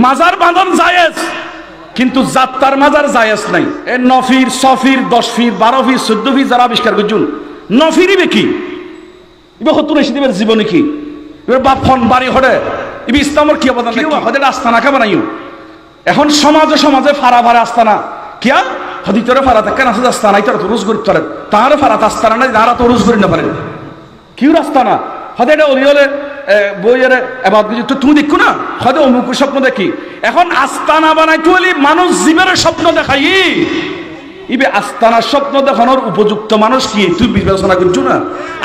মাজার বাঁধন জায়েজ, কিন্তু যাত্রার মাজার জায়েজ নাই। এ নফির, সফির, 10 ফির, 12 ফির, 14 ফির যারা আবিষ্কার করছুন, নফিরই কি এবার হতুন এসে দেবের জীবনে কি এবার বাপ ফোন বাড়ি হরে এবার ইসলামের কি অবদান হতে আস্তানা কে বানাইও। এখন সমাজে সমাজে ফারা ফারা আস্তানা কিয়া হদিতরে ফারা থাকে না আস্তানা ইতারা তো রোজ করি তোরে তাহারে ফারা আস্তানা নাই, যারা তো রোজ করি না পারে কিউ আস্তানা হতে এটা অলি হলে বইয়ের এবার তুমি দেখো না হয়তো অমুক স্বপ্ন দেখি। এখন আস্তানা বানাইতে হলে মানুষ জীবনের স্বপ্ন দেখাই, ইবে আস্তানার স্বপ্ন দেখানোর উপযুক্ত মানুষ কি তুই বিবেচনা করছো না?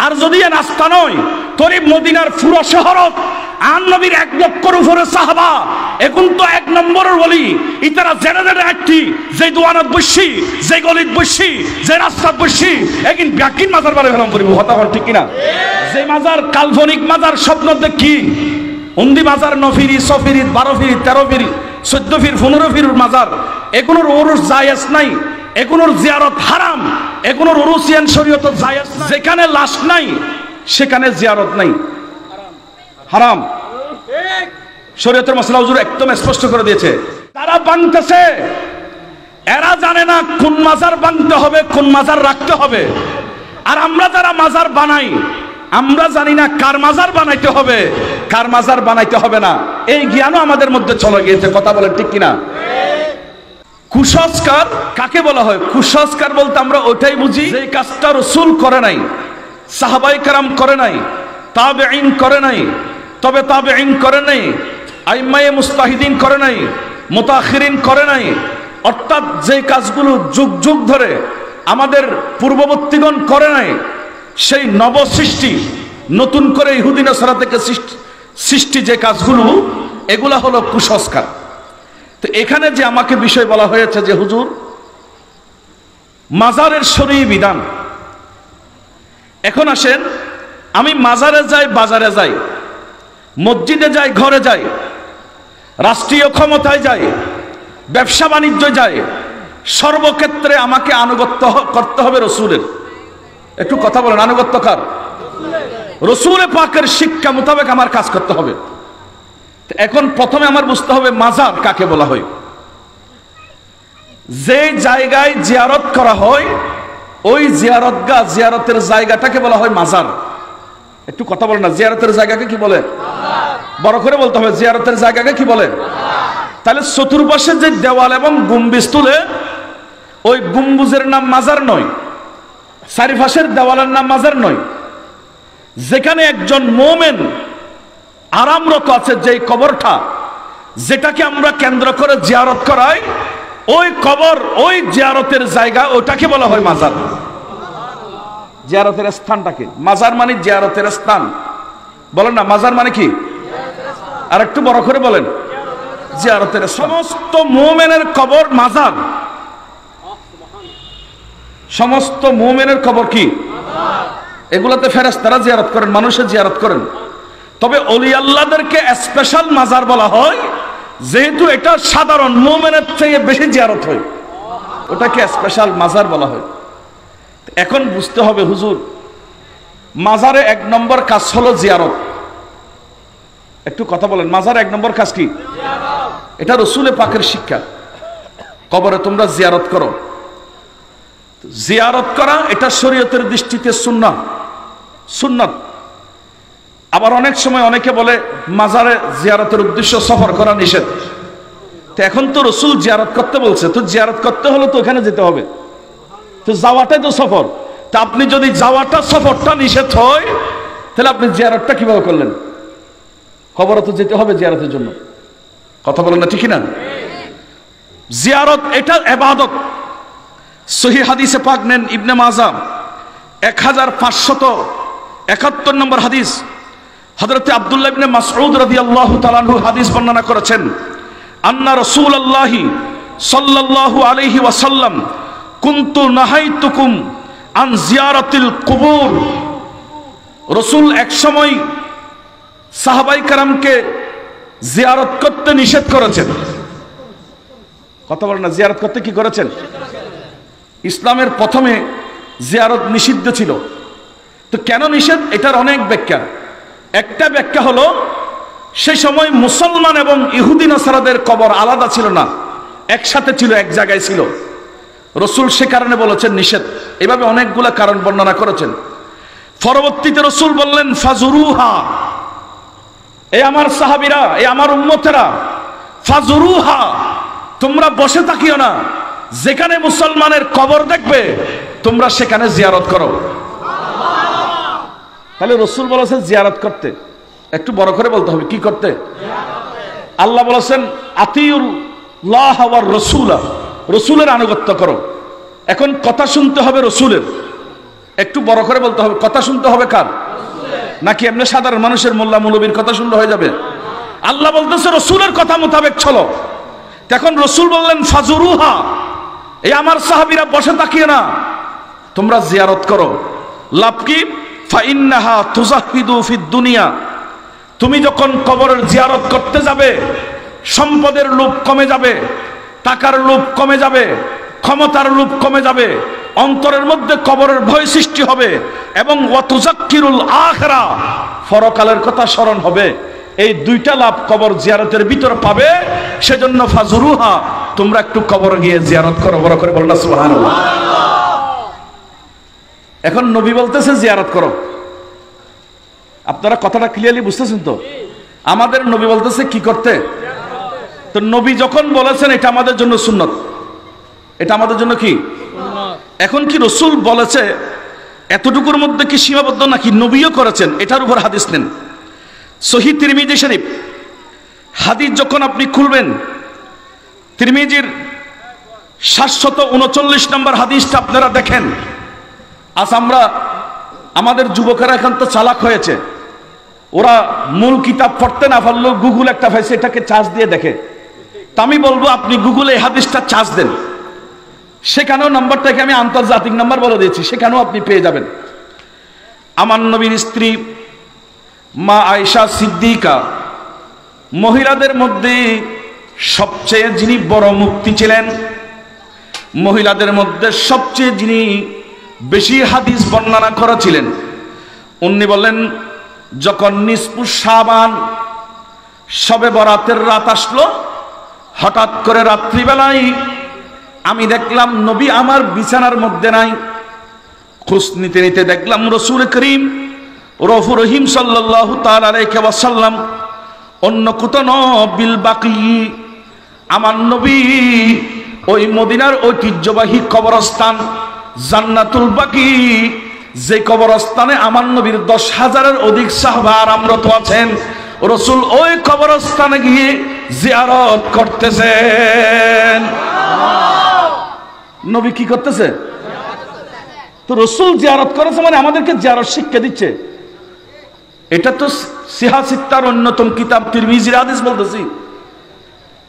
আর যদি এ আস্তা নয় তোর মদিনার পুরো শহরত আর নবীর 1 লক্ষর উপরে সাহাবা এখন তো 1 নম্বরের বলি ইতারা জেনে জেনে একটি যে দোয়ানত বসি, যে গলিত বসি, যে রাস্তাত বসি একদিন ব্যাকিন মাজার বারে ফেলাম করিব হতা হল ঠিক কিনা? যে মাজার কাল্পনিক মাজার স্বপ্ন দেখি উন্দি মাজার নফিরি, সফিরি, 12 ফিরি, 13 ফিরি, 14 ফির, 15 ফির মাজার এগুলোর ওরস জায়েজ নাই, এগুলোর জিয়ারত হারাম, এগুলোর উরুসিয়ান শরীয়ত জায়েজ। যেখানে লাশ নাই সেখানে জিয়ারত নাই, হারাম। শরীয়তের মাসলা হুজুর একদম স্পষ্ট করে দিয়েছে। তারা ভাঙতেছে, এরা জানে না কোন মাজার ভাঙতে হবে, কোন মাজার রাখতে হবে। আর আমরা যারা মাজার বানাই আমরা জানি না কার মাজার বানাইতে হবে, কার মাজার বানাইতে হবে না, এই জ্ঞানও আমাদের মধ্যে চলে গিয়েছে। কথা বলেন ঠিক কিনা? কুসংস্কার কাকে বলা হয়? কুসংস্কার বলতে আমরা ওইটাই বুঝি যে কাজটা রাসূল করে নাই, সাহাবায়ে কেরাম করে নাই, তাবেঈন করে নাই, তবে তাবেঈন করে নাই, আইম্মায়ে মুস্তাহিদিন করে নাই, মুতাআখিরিন করে নাই। অর্থাৎ যে কাজগুলো যুগ যুগ ধরে আমাদের পূর্ববর্তীগণ করে নাই, সেই নবসৃষ্টি নতুন করে ইহুদি নাসারা থেকে সৃষ্টি যে কাজগুলো এগুলা হলো কুসংস্কার। তো এখানে যে আমাকে বিষয় বলা হয়েছে যে হুজুর মাজারের শরঈ বিধান, এখন আসেন আমি মাজারে যাই, বাজারে যাই, মসজিদে যাই, ঘরে যাই, রাষ্ট্রীয় ক্ষমতায় যাই, ব্যবসা বাণিজ্য যাই, সর্বক্ষেত্রে আমাকে আনুগত্য করতে হবে রসুলের। একটু কথা বলেন, আনুগত্য কার? রসুলে পাকের শিক্ষা মোতাবেক আমার কাজ করতে হবে। এখন প্রথমে আমার বুঝতে হবে মাজার কাকে বলা হয়। যে জায়গায় জিয়ারত করা হয় ওই জিয়ারতের জায়গাটাকে বলা হয় মাজার। একটু কথা বলেন না, জিয়ারতের জায়গাকে কি বলে? বড় করে বলতে হবে, জিয়ারতের জায়গাকে কি বলে? তাহলে চতুর্পাশে যে দেওয়াল এবং গম্বুজ তুলে ওই গম্বুজের নাম মাজার নয়, চারিপাশের দেওয়ালের নাম মাজার নয়। যেখানে একজন মুমিন আরামরত আছে, যেই কবরটা যেটাকে আমরা কেন্দ্র করে জিয়ারত করাই, ওই কবর ওই জিয়ারতের জায়গা ওটাকে বলা হয় মাজার। জিয়ারতের স্থানটাকে মাজার মানে জিয়ারতের স্থান। বলেন না মাজার মানে কি? আর একটু বড় করে বলেন, জিয়ারতের সমস্ত মুমিনের কবর মাজার। সমস্ত মুমিনের কবর কি? এগুলাতে ফেরেশতারা জিয়ারত করেন, মানুষের জিয়ারত করেন। তবে ওলি আল্লাহদেরকে স্পেশাল মাজার বলা হয়, যেহেতু এটা সাধারণ মুমিনের থেকে বেশি জিয়ারত হয়, ওটাকে স্পেশাল মাজার বলা হয়। এখন বুঝতে হবে হুজুর মাজারে 1 নম্বর কাজ হলো জিয়ারত। একটু কথা বলেন, মাজারে 1 নম্বর কাজ কি? এটা রসুলে পাকের শিক্ষা। কবরে তোমরা জিয়ারত করো, জিয়ারত করা এটা শরীয়তের দৃষ্টিতে সুন্নাত। আবার অনেক সময় অনেকে বলে মাজারে জিয়ারতের উদ্দেশ্য সফর করা নিষেধ। তো এখন তো রসুল জিয়ারত করতে বলছে, তো জিয়ারত করতে হলে তো ওখানে যেতে হবে, তো যাওয়াটাই তো সফর। তা আপনি যদি যাওয়াটা সফরটা নিষেধ হয় তাহলে আপনি জিয়ারতটা কিভাবে করলেন? কবরে তো যেতে হবে জিয়ারতের জন্য। কথা বলেন না ঠিক না? জিয়ারত এটা ইবাদত। সহিহ হাদিসে পাক নেন ইবনে মাজাহ 1571 নম্বর হাদিস, হযরত আব্দুল্লাহ ইবনে মাসউদ রাদিয়াল্লাহু তাআলা আনহু হাদিস বর্ণনা করেছেন, আন্না রাসূলুল্লাহ সাল্লাল্লাহু আলাইহি ওয়াসাল্লাম কুনতু নাহাইতুকুম আন জিয়ারাতিল কুবুর। রাসূল এক সময় সাহাবায়ে কেরামকে জিয়ারত করতে নিষেধ করেছেন। কথা বলেন না, জিয়ারত করতে কি করেছেন? ইসলামের প্রথমে জিয়ারত নিষিদ্ধ ছিল। তো কেন নিষেধ? এটার অনেক ব্যাখ্যা। একটা ব্যাখ্যা হলো সেই সময় মুসলমান এবং ইহুদি নাসারাদের কবর আলাদা ছিল না, একসাথে ছিল, এক জায়গায় ছিল। রসুল সে কারণে বলেছেন নিষেধ। এভাবে অনেকগুলা কারণ বর্ণনা করেছেন। পরবর্তীতে রসুল বললেন ফাজুরুহা, এই আমার সাহাবীরা, এই আমার উম্মতেরা, ফাজুরুহা, তোমরা বসে থাকিও না, যেখানে মুসলমানের কবর দেখবে তোমরা সেখানে জিয়ারত করো। তাহলে রসুল বলেছেন জিয়ারত করতে। একটু বড় করে বলতে হবে, কি করতে? আল্লাহ বলেছেন আতিউল্লাহ ওয়ার রাসূলা, রসুলের আনুগত্য করো। এখন কথা শুনতে হবে রসুলের, একটু বড় করে বলতে হবে, কথা শুনতে হবে কার? নাকি এমনি সাধারণ মানুষের মোল্লা মৌলবীর কথা শুনলে হয়ে যাবে? আল্লাহ বলতেছে রসুলের কথা মোতাবেক চলো। তখন রসুল বললেন ফাজুরুহা, এই আমার সাহাবীরা বসে থাকিও না, তোমরা জিয়ারত করো। লাভ কি? ফাইন্নাহা তুজাহিদু ফিদ দুনিয়া, তুমি যখন কবরের জিয়ারত করতে যাবে সম্পদের লোভ কমে যাবে, টাকার লোভ কমে যাবে, ক্ষমতার লোভ কমে যাবে, অন্তরের মধ্যে কবরের ভয় সৃষ্টি হবে এবং ওয়াতুজাক্কিরুল আখিরা, পরকালের কথা স্মরণ হবে। এই দুইটা লাভ কবর জিয়ারতের ভিতর পাবে। সেজন্য ফাজুরুহা, তোমরা একটু কবর গিয়ে জিয়ারত করো। বড় করে বলনা সুবহানাল্লাহ। এখন নবী বলতেছে জিয়ারত করো। আপনারা কথাটা ক্লিয়ারলি বুঝতেছেন তো? আমাদের নবী বলতেছে কি করতে? তো নবী যখন বলেছেন এটা আমাদের জন্য সুন্নত, এটা আমাদের জন্য কি? এখন কি রসুল বলেছে এতটুকুর মধ্যে কি সীমাবদ্ধ নাকি নবীও করেছেন? এটার উপর হাদিস নেন। সহিহ তিরমিজি শরীফ হাদিস যখন আপনি খুলবেন, তিরমিজির 739 নম্বর হাদিসটা আপনারা দেখেন। আজ আমরা, আমাদের যুবকেরা এখন তো চালাক হয়েছে, ওরা মূল কিতাব পড়তে না পারলেও গুগল একটা পাইছে, এটাকে চার্জ দিয়ে দেখে। তা আমি বলবো আপনি গুগলে এই হাদিসটা চার্জ দেন, সেখানেও নাম্বারটাকে আমি আন্তর্জাতিক নাম্বার বলে দিয়েছি, সেখানেও আপনি পেয়ে যাবেন। আমার নবীর স্ত্রী মা আয়েশা সিদ্দিকা মহিলাদের মধ্যে সবচেয়ে যিনি বড় মুক্তি ছিলেন, মহিলাদের মধ্যে সবচেয়ে যিনি বেশি হাদিস বর্ণনা করেছিলেন, উনি বলেন যখন নিসফু শাবান শবে বরাতের রাত আসলো, হঠাৎ করে রাত্রিবেলায় আমি দেখলাম নবী আমার বিছানার মধ্যে নাই। খোঁজ নিতে নিতে দেখলাম রসুল করিম রফুর রহিম সাল্লাল্লাহু তাআলা আলাইহি ওয়াসাল্লাম অন্য কোথাও বিল বাকি, আমার নবী ওই মদিনার ঐতিহ্যবাহী কবরস্থান জান্নাতুল বাকি, যে কবরস্থানে আমার নবীর 10,000-এর অধিক সাহাবা আরামরত আছেন, রসুল ওই কবরস্থানে গিয়ে জিয়ারত করতেছেন। নবী কি করতেছে? তো রসুল জিয়ারত করেছে মানে আমাদেরকে জিয়ারত শিক্ষা দিচ্ছে। এটা তো সিহাসিত্তার অন্যতম কিতাব তিরমিজির হাদিস বলতেছি,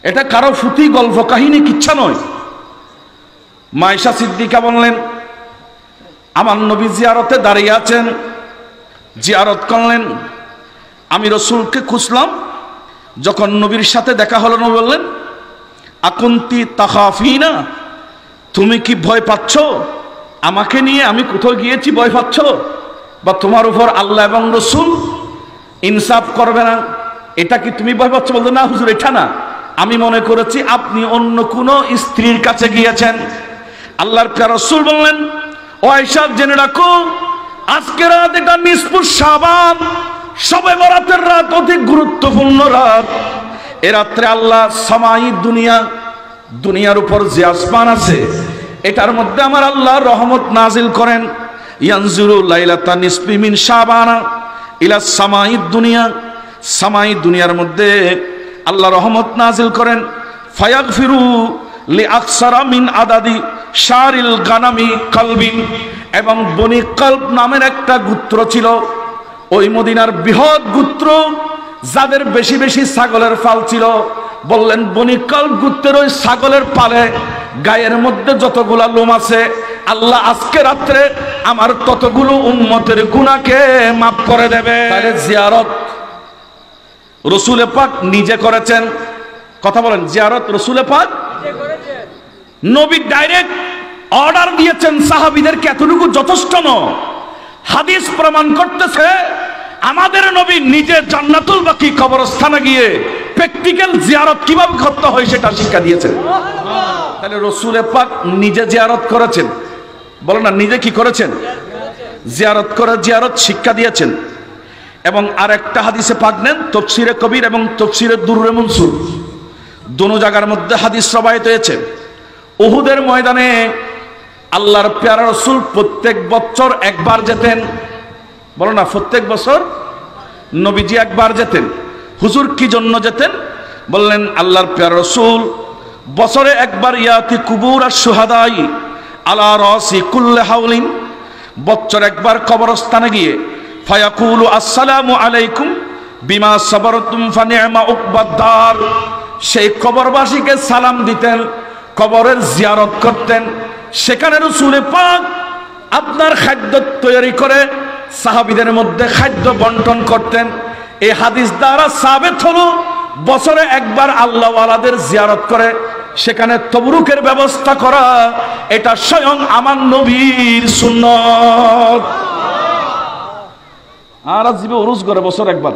এটা কারো ফুটি গল্প কাহিনী কিচ্ছা নয়। মা আয়েশা সিদ্দিকা বললেন আমার নবী জিয়ারতে দাঁড়িয়ে আছেন, জিয়ারত করলেন। আমি রসুলকে খুঁজলাম, যখন নবীর সাথে দেখা হলো নবী বললেন আকুন্তি তাখাফিনা, তুমি কি ভয় পাচ্ছ আমাকে নিয়ে? আমি কোথাও গিয়েছি ভয় পাচ্ছ? বা তোমার উপর আল্লাহ এবং রসুল ইনসাফ করবে না, এটা কি তুমি ভয় পাচ্ছ? বলতে না হুজুর এটা না, আমি মনে করেছি আপনি অন্য কোনো স্ত্রীর কাছে গিয়েছেন। আল্লাহর রাসূল বললেন ও আয়েশা জেনে রাখো, আজকের রাত এটা নিসফু শাবান, শবে বরাতের রাত, অতি গুরুত্বপূর্ণ রাত। এ রাত্রে আল্লাহ সামাই দুনিয়া, দুনিয়ার উপর যে আসমান আছে এটার মধ্যে আমার আল্লাহ রহমত নাজিল করেন। ইয়ানজুরু লাইলাতা নিসফি মিন শাবানা ইলা সামাই দুনিয়া, সামাই দুনিয়ার মধ্যে আল্লাহ রহমত নাজিল করেন। ফায়াগফিরু লি আকসারা মিন আদাদি শারিল গানামি কালবিন, এবং বনি কালব নামের একটা গোত্র ছিল, ওই মদিনার বৃহৎ গোত্র, যাদের বেশি বেশি ছাগলের পাল ছিল। বললেন বনি কালব গোত্রের ওই ছাগলের পালে গায়ের মধ্যে যতগুলা লোম আছে আল্লাহ আজকে রাত্রে আমার ততগুলো উম্মতের গুনাহকে মাফ করে দেবে। তাহলে জিয়ারত রসুল পাক নিজে করেছেন। কথা বলেন, জিয়ারত রসুল পাক নবী ডাইরেক্ট অর্ডার দিয়েছেন সাহাবীদেরকে, এতটুকু যথেষ্ট নয়। হাদিস প্রমাণ করতেছে আমাদের নবী নিজে জান্নাতুল বাকি কবরস্থানে গিয়ে প্র্যাকটিক্যাল জিয়ারত কিভাবে করতে হয় সেটা শিক্ষা দিয়েছেন। তাহলে রাসূল পাক নিজে জিয়ারত করেছেন, বলো না, নিজে কি করেছেন? জিয়ারত করে জিয়ারত শিক্ষা দিয়েছেন। এবং আরেকটা হাদিসে পাক নেন, তাফসীরে কবির এবং তাফসীরে দুররে মনসুর, দোনো জায়গার মধ্যে হাদিস রবায়েত হয়েছে। উহুদের ময়দানে আল্লাহর প্যারা রাসূল প্রত্যেক বছর একবার যেতেন, বলো না, প্রত্যেক বছর নবীজি একবার যেতেন। হুজুর কি জন্য যেতেন? বললেন আল্লাহর প্যারা রাসূল বছরে একবার ইয়াতি কুবুর আর শুহাদাই আলা রাসি কুল্লি হাউলিন, বছর একবার কবরস্থানে গিয়ে ফায়াকুলু আসসালামু আলাইকুম বিমা সাবারতুম ফানি'মা উকবাদ্দার, সেই কবরবাসীকে সালাম দিতেন, কবরের জিয়ারত করতেন। সেখানে রাসূল পাক আপনার খাদ্য তৈরি করে সাহাবীদের মধ্যে খাদ্য বন্টন করতেন। এই হাদিস দ্বারা সাবিত হলো বছরে একবার আল্লাহওয়ালাদের জিয়ারত করে সেখানে তবরুকের ব্যবস্থা করা, এটা স্বয়ং আমার নবীর সুন্নাত। আর জীবে উরুস করে বছর একবার,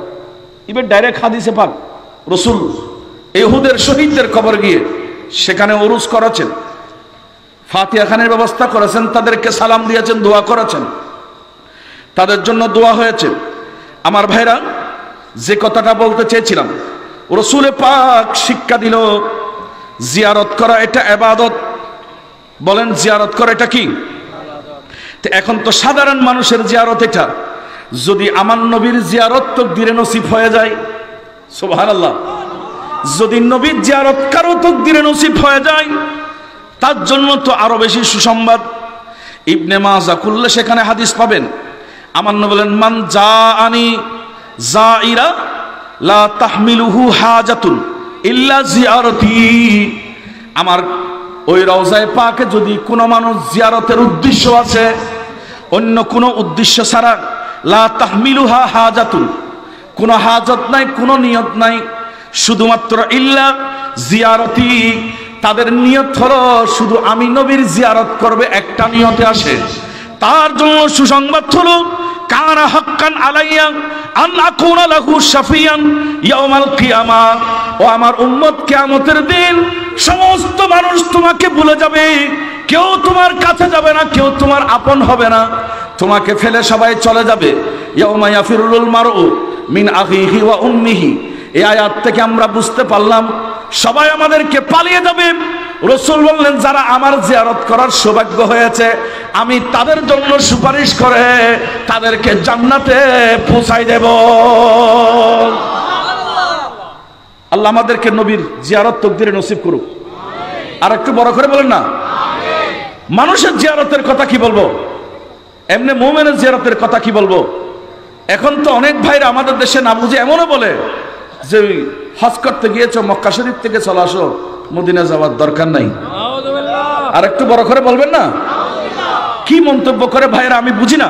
এবার ডাইরেক্ট হাদিসে পাক রাসূল ইহুদের শহীদদের কবর গিয়ে সেখানে উরুস করেছেন, ফাতিহা খানের ব্যবস্থা করেছেন, তাদেরকে সালাম দিয়েছেন, দোয়া করেছেন, তাদের জন্য দোয়া হয়েছে। আমার ভাইরা, যে কথাটা বলতে চেয়েছিলাম, রাসূল পাক শিক্ষা দিল জিয়ারত করা এটা ইবাদত। বলেন জিয়ারত করা এটা কি? তো এখন তো সাধারণ মানুষের জিয়ারত এটা, যদি আমার নবীর জিয়ারত তাকদীরে নসিব হয়ে যায়, সুবহানাল্লাহ, যদি নবীর জিয়ারত কারো তাকদীরে নসিব হয়ে যায় তার জন্য তো আরো বেশি সুসংবাদ। ইবনে মাজা খুললে সেখানে হাদিস পাবেন, আমার নবী বলেন মান জাআনি জাইরা লা তাহমিলুহু হাজাতুন ইল্লা জিয়ারতি, আমার ওই রওজায়ে পাকে যদি কোনো মানুষ জিয়ারতের উদ্দেশ্য আছে, অন্য কোনো উদ্দেশ্য ছাড়া, লা তাহমিলুহা হাজাতুন, কোনো হাজত নাই, কোনো নিয়ত নাই, শুধুমাত্র ইল্লা জিয়ারতি, তাদের নিয়ত হলো শুধু আমি নবীর জিয়ারত করবে, একটা নিয়তে আসে, তার জন্য সুসংবাদ হলো কানা হাক্কান আলাইয়া আন আকুনা লাহু শাফিয়ান ইয়াউমাল কিয়ামাহ, ও আমার উম্মত কিয়ামতের দিন সমস্ত মানুষ তোমাকে ভুলে যাবে, কেউ তোমার কাছে যাবে না, কেউ তোমার আপন হবে না, তোমাকে ফেলে সবাই চলে যাবে। ইয়াউমা ইয়াফিরুল মারউ মিন আখিহি ওয়া উম্মিহি, এই আয়াত থেকে আমরা বুঝতে পারলাম সবাই আমাদেরকে পালিয়ে যাবে। রাসূল বললেন যারা আমার জিয়ারত করার সৌভাগ্য হয়েছে আমি তাদের জন্য সুপারিশ করে তাদেরকে জান্নাতে পৌঁছাই দেব। আল্লাহ আমাদেরকে নবীর জিয়ারত তাকদীরে নসিব করুক। আর একটু বড় করে বলেন না, মানুষের জিয়ারতের কথা কি বলবো, এমনি মুমিনের জিয়ারতের কথা কি বলবো। এখন তো অনেক ভাইরা আমাদের দেশে না বুঝে এমনও বলে যে হজ করতে গিয়েছো মক্কা শরীফ থেকে চলে আসো, মদিনা যাওয়ার দরকার নাই। আর একটু বড় করে বলবেন না, কি মন্তব্য করে ভাইরা আমি বুঝি না।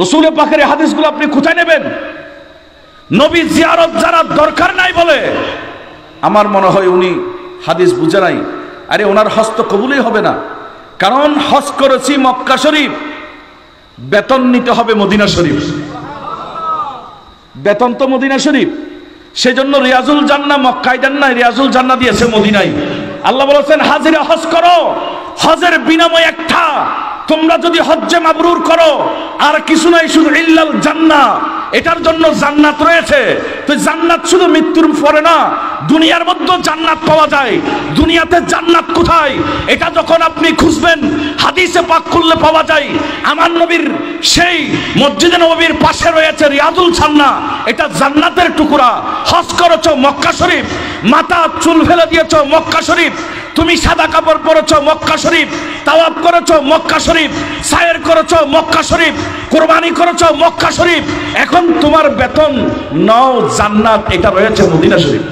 রাসূল পাকের হাদিসগুলো আপনি কোথায় নেবেন? নবী জিয়ারত যারা দরকার নাই বলে, আমার মনে হয় উনি হাদিস বুঝে নাই। আরে ওনার হজ তো কবুলই হবে না, কারণ হজ করেছি মক্কা শরীফ, বেতন নিতে হবে মদিনা শরীফ, বেতন তো মদিনা শরীফ, সেজন্য রিয়াজুল জান্নাহ মক্কায় দেন নাই, রিয়াজুল জান্নাহ দিয়েছে মদিনায়। আল্লাহ বলেছেন হাজিরা হজ করো, হজের বিনিময় একটা, তোমরা যদি হজ্জে মাবরুর করো আর কিছু নাই, শুধু ইল্লাল জান্নাহ, এটার জন্য জান্নাত রয়েছে। তো জান্নাত শুধু মৃত্যুর পরে না, দুনিয়ার মধ্যে জান্নাত পাওয়া যায়। দুনিয়াতে জান্নাত কোথায় এটা যখন আপনি খুঁজবেন হাদিসে পাক খুললে পাওয়া যায়। আমার নবীর সেই মসজিদে নববীর পাশে রয়েছে রিয়াজুল জান্নাহ, এটা জান্নাতের টুকরা। হজ করেছো মক্কা শরীফ, মাথা চুল ফেলে দিয়েছো মক্কা শরীফ, তুমি সাদা কাপড় পরেছো মক্কা শরীফ, তাওয়াফ করেছো মক্কা শরীফ, সায়ের করেছো মক্কা শরীফ, কুরবানি করেছো মক্কা শরীফ, এখন তোমার বেতন নাও জান্নাত, এটা রয়েছে মদিনা শরীফ।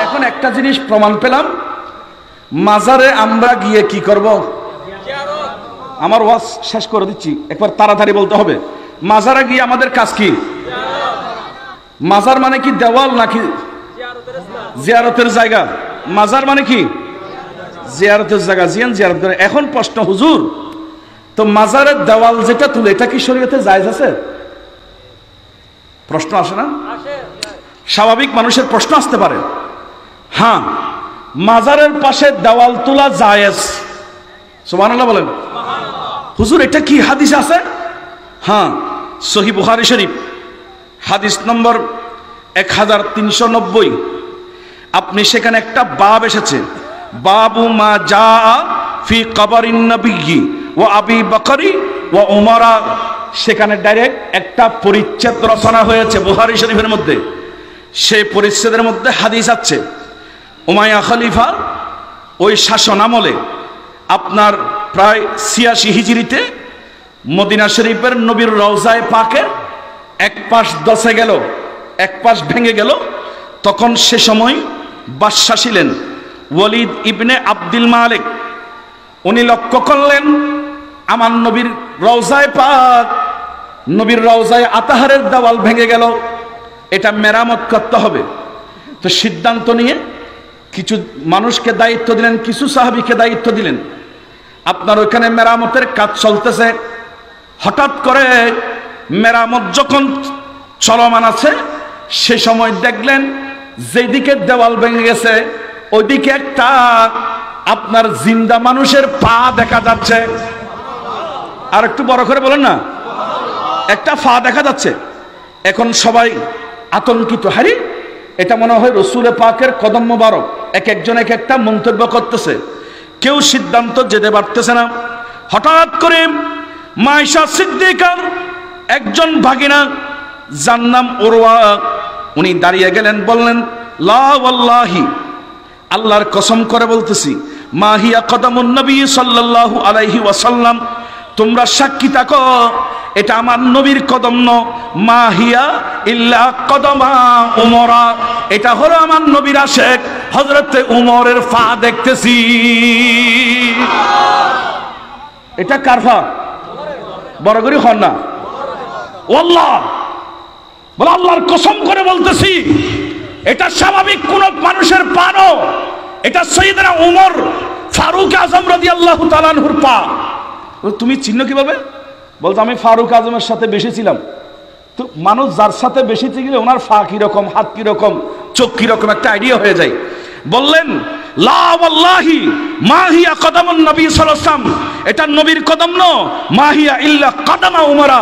এখন একটা জিনিস প্রমাণ পেলাম, মাজারে আমরা গিয়ে কি করব? আমার ওয়াজ শেষ করে দিচ্ছি, একবার তাড়াতাড়ি বলতে হবে। মাজারে গিয়ে আমাদের কাজ কি? মাজার মানে কি দেওয়াল নাকি জিয়ারতের জায়গা? মাজার মানে কি? জিয়ারতের জায়গা, জিয়ারত করে। এখন প্রশ্ন, হুজুর তো মাজারের দেওয়াল যেটা তুলে এটা কি শরীয়তে জায়েজ আছে? প্রশ্ন আসে না? স্বাভাবিক মানুষের প্রশ্ন আসতে পারে। হ্যাঁ, মাজারের পাশে দেওয়াল তোলা জায়েজ। সুবহানাল্লাহ বলেন। হুজুর এটা কি হাদিস আছে? হ্যাঁ, সহিহ বুখারী শরীফ হাদিস নম্বর 1390। আপনি সেখানে একটা বাব এসেছে, বাবু মা জা ফি কবরিন নবী ওয়া আবি বকরি ওয়া উমরা। সেখানে ডাইরেক্ট একটা পরিচ্ছেদ রচনা হয়েছে বুখারী শরীফের মধ্যে। সেই পরিচ্ছেদের মধ্যে হাদিস আছে, উমাইয়া খলিফা ওই শাসন আমলে আপনার প্রায় 86 হিজরিতে মদিনা শরীফের নবীর রওজায়ে পাকের এক পাশ দশে গেল, এক পাশ ভেঙে গেল। তখন সে সময় বাদশা ছিলেন ওয়ালিদ ইবনে আব্দুল মালিক। উনি লক্ষ্য করলেন আমার নবীর রওজায়ে পাক, নবীর রওজায়ে আতাহারের দেওয়াল ভেঙে গেল, এটা মেরামত করতে হবে। তো সিদ্ধান্ত নিয়ে কিছু মানুষকে দায়িত্ব দিলেন, কিছু সাহাবীকে দায়িত্ব দিলেন। আপনার ওইখানে মেরামতের কাজ চলতেছে। হঠাৎ করে মেরামত যখন চলমান আছে, সে সময় দেখলেন যেদিকে দেওয়াল ভেঙে গেছে ওইদিকে একটা আপনার জিন্দা মানুষের পা দেখা যাচ্ছে। আর একটু বড় করে বলেন না, একটা পা দেখা যাচ্ছে। এখন সবাই আতঙ্কিত, হারি এটা মনে হয় রসুলে পাকের কদম মোবারক। এক একজন এক একটা মন্তব্য করতেছে, কেউ সিদ্ধান্ত যেতে পারতেছে না। হঠাৎ করে মায়েশা সিদ্দিকার একজন ভাগিনা, যার নাম উরওয়া, উনি দাঁড়িয়ে গেলেন, বললেন লা ওয়াল্লাহি, আল্লাহর কসম করে বলতেছি, মাহিয়া কদমুন নবী সাল্লাল্লাহু আলাইহি ওয়াসাল্লাম, তোমরা সাক্ষী থাকো এটা আমার নবীর কদম ন, মাহিয়া ইল্লা কদমা উমরা, এটা হলো আমার নবীর আশেক হযরতে উমরের পা দেখতেছি। এটা কার পা? বড় করে হন না ওয়াল্লাহ, বলে আল্লাহর কসম করে বলতেছি এটা স্বাভাবিক কোন মানুষের পা নয়, এটা সাইয়েদনা উমর ফারুক আজম রাদিয়াল্লাহু তাআলা আনহুর পা। তুমি চিহ্ন কিভাবে? বলতো আমি ফারুক আজমের সাথে বেশি ছিলাম। তো মানুষ যার সাথে বেশি থেকে ওনার পা কিরকম, হাত কিরকম, চোখ কিরকম একটা আইডিয়া হয়ে যায়। বললেন লা ওয়াল্লাহি মাহিয়া কদমুন নবী সাল্লাল্লাহু আলাইহি ওয়াসাল্লাম, এটা নবীর কদম ন, মাহিয়া ইল্লা কদমা উমরা,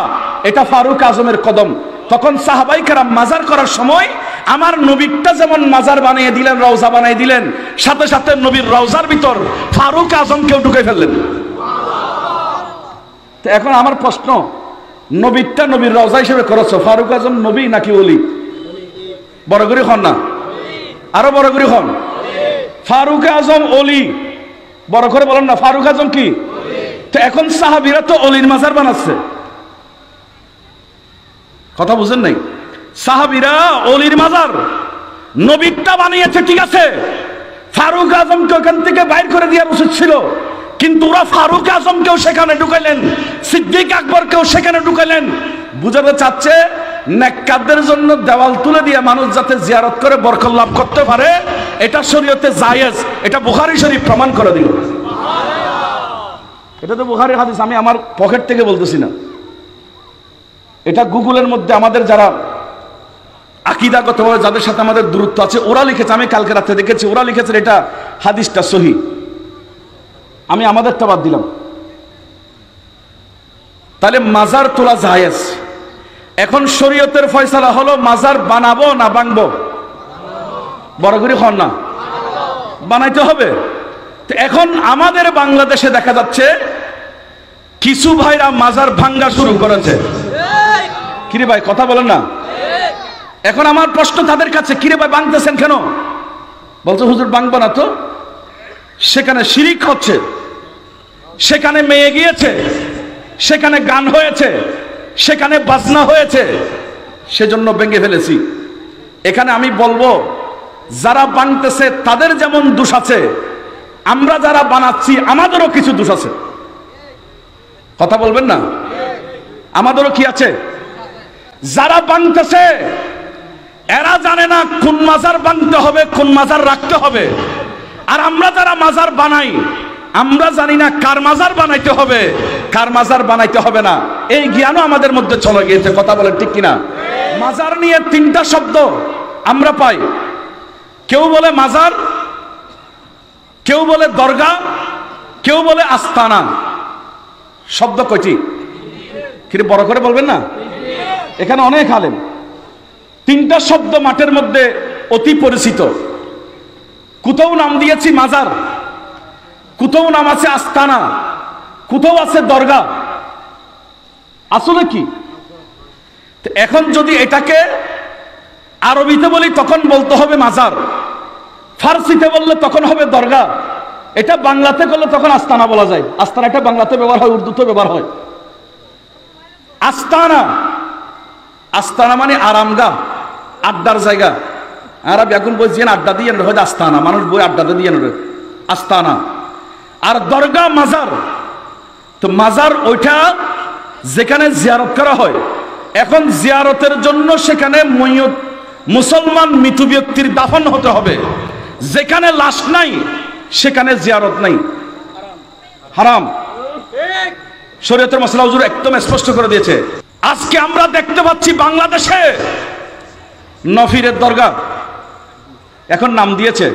এটা ফারুক আজমের কদম। তখন সাহাবায়ে কেরাম মাজার করার সময় আমার নবীরটা যেমন মাজার বানিয়ে দিলেন, রওজা বানিয়ে দিলেন, সাথে সাথে নবীর রওজার ভিতর ফারুক আজমকেও ঢুকে ফেললেন। তো এখন আমার প্রশ্ন, নবীরটা নবীর রওজা হিসেবে করেছো, ফারুক আজম নবী নাকি ওলি? বড় করে হন না, আরো বড় করে হন। ফারুক আজম ওলি, বড় করে বলেন না, ফারুক আজম কি? তো এখন সাহাবীরা তো ওলির মাজার বানাচ্ছে, কথা বুঝেন নাই? সাহাবীরা ওলির মাজার নবীরটা বানিয়েছে, ঠিক আছে, ফারুক আজমকে ওখান থেকে বাইর করে দেওয়ার উচিত ছিল, কিন্তু ওরা ফারুক আজমকেও সেখানে ঢুকাইলেন, সিদ্দিক আকবরকেও সেখানে ঢুকাইলেন। বুঝাতে চাচ্ছে নেককারদের জন্য দেওয়াল তুলে দিয়ে মানুষ যাতে জিয়ারত করে বরকত লাভ করতে পারে, এটা শরীয়তে জায়েজ। এটা বুখারী শরীফ প্রমাণ করে দিল। এটা তো বুখারীর হাদিস, আমি আমার পকেট থেকে বলতেছি না। এটা গুগলের মধ্যে আমাদের যারা আকীদাগতভাবে যাদের সাথে আমাদের দূরত্ব আছে ওরা লিখেছে, আমি কালকে রাতে দেখেছি, ওরা লিখেছে এটা হাদিসটা সহিহ। আমি আমাদেরটা বাদ দিলাম। তাহলে মাজার তোলা জায়েজ। এখন শরীয়তের ফয়সালা হলো মাজার বানাবো না ভাঙবো? বড় করে হন না, বানাইতে হবে। তো এখন আমাদের বাংলাদেশে দেখা যাচ্ছে কিছু ভাইরা মাজার ভাঙ্গা শুরু করেছে। কিরে ভাই কথা বলেন না? এখন আমার প্রশ্ন তাদের কাছে, কিরে ভাই ভাঙতেছেন কেন? বলছে হুজুর ভাঙবো না তো, সেখানে শিরিক হচ্ছে, সেখানে মেয়ে গিয়েছে, সেখানে গান হয়েছে, সেখানে বাজনা হয়েছে, সেজন্য ভেঙে ফেলেছি। এখানে আমি বলবো যারা বানাতেছে তাদের যেমন দোষ আছে, আমরা যারা বানাচ্ছি আমাদেরও কিছু দোষ আছে। কথা বলবেন না? আমাদেরও কি আছে? যারা বানাতেছে এরা জানে না কোন মাজার বানাতে হবে, কোন মাজার রাখতে হবে। আর আমরা যারা মাজার বানাই আমরা জানি না কার মাজার বানাইতে হবে, কার মাজার বানাইতে হবে না, এই জ্ঞানও আমাদের মধ্যে চলে গিয়েছে। কথা বলেন ঠিক কিনা? মাজার নিয়ে তিনটা শব্দ আমরা পাই। কেউ বলে মাজার, কেউ বলে দরগা, কেউ বলে আস্তানা। শব্দ কয়টি? কি বড় করে বলবেন না? এখানে অনেক আলেম। তিনটা শব্দ মাঠের মধ্যে অতি পরিচিত। কোথাও নাম দিয়েছি মাজার, কোথাও নাম আছে আস্তানা, কোথাও আছে দরগা। আসলে কি? এখন যদি এটাকে আরবিতে বলি তখন বলতে হবে মাজার, ফার্সিতে বললে তখন হবে দরগা, এটা বাংলাতে করলে তখন আস্তানা বলা যায়। আস্তানা এটা বাংলাতে ব্যবহার হয়, উর্দুতে ব্যবহার হয়। আস্তানা, আস্তানা মানে আরামগা, আড্ডার জায়গা। আর এখন বলছেন আড্ডা দিয়ে হয়তো আস্তানা, মানুষ বই আড্ডাতে দিয়ে আস্তানা। আর দরগা মাজার, তো মাজার ওইটা যেখানে জিয়ারত করা হয়। এখন জিয়ারতের জন্য সেখানে মুসলমান মৃত ব্যক্তির দাফন হতে হবে। যেখানে লাশ নাই সেখানে জিয়ারত নাই, হারাম। শরীয়তের মাসলা হুজুর একদম স্পষ্ট করে দিয়েছে। আজকে আমরা দেখতে পাচ্ছি বাংলাদেশে নফিরের দরগা, এখন নাম দিয়েছে